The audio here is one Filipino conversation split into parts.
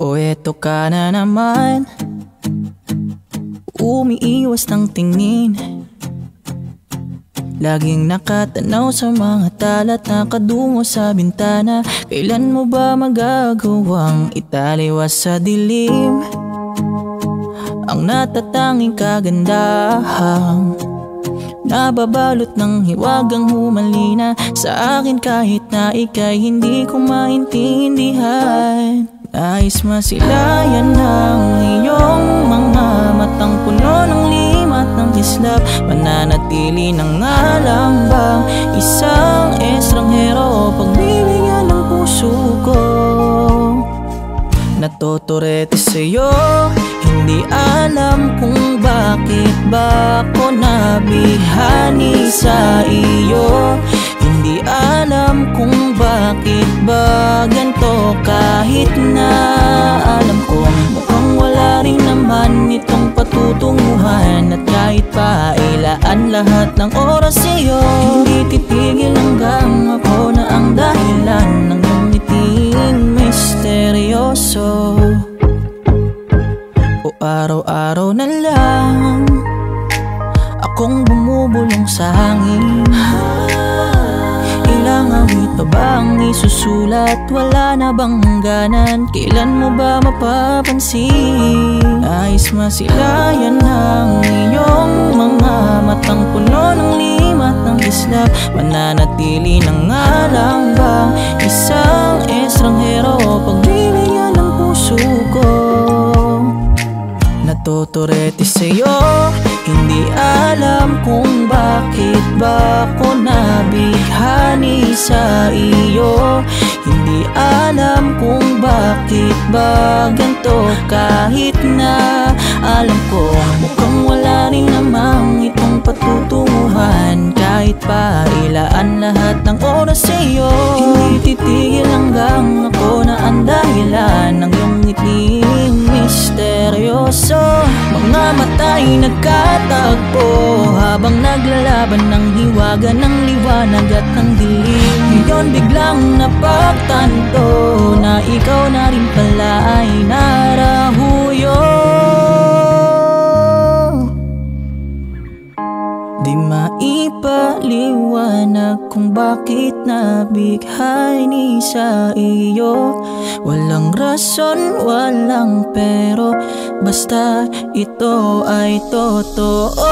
O eto ka na naman, umiiwas ng tingin, laging nakatanaw sa mga talat, nakadungo sa bintana. Kailan mo ba magagawang italiwas sa dilim ang natatanging kagandahan, nababalot ng hiwagang humalina sa akin kahit na ika'y hindi ko maintindihan. Nais masilayan ng iyong mga matang puno ng limat ng kislap, mananatili ng alam bang isang estranghero pagbibigyan ng puso ko. Natotorete sa'yo, hindi alam kung bakit ba ako nabihani sa iyo. Hindi alam kung bakit ba ganito, kahit na alam ko mukhang wala rin naman itong patutunguhan. At kahit pa ilaan lahat ng oras sa'yo, hindi titigil hanggang ako na ang dahilan ng iyong ngiting misteryoso. O araw-araw na lang akong bumubulong sa hangin, ilang awit pa ba ang isusulat? Wala na bang hangganan? Kailan mo ba mapapansin? Nais masilayan ng iyong mga matang puno ng limat ng kislap, mananatili ng alam bang isang estranghero pagbibigyan ng puso ko. Natotorete sa'yo, hindi alam kung bakit ba ako nabighani sa iyo. Hindi alam kung bakit ba ganito, kahit na alam ko mukhang wala rin namang itong patutunguhan. Kahit pa ilaan lahat ng oras sa'yo, hindi titigil hanggang ako na ang dahilan ng iyong ngiting misteryoso. Mga mata'y nagkatagpo habang naglalaban ng hiwaga ng liwanag at ng dilim. Ngayon biglang napagtanto na ikaw na rin pala ay narahuyo. Di maipaliwanag kung bakit nabighani sa iyo. Walang rason, walang pero, basta ito ay totoo.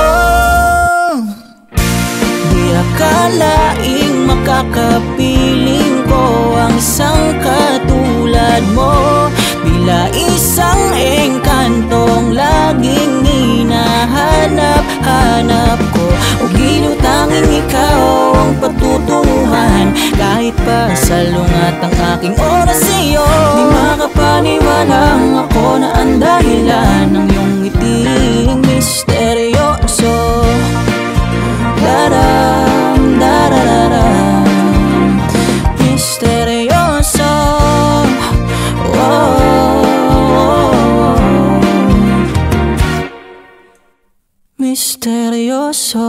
Di akalaing makakapiling ko ang isang katulad mo, bila isang engkantong laging hinahanap-hanap ko. O giliw tanging ikaw ang patutunguhan, kahit pa salungat ang aking oras sa'yo. Di makapaniwalang ako na ang dahilan ng iyong ngiting misteryoso. Daram, darararam, misteryoso. Misteryoso.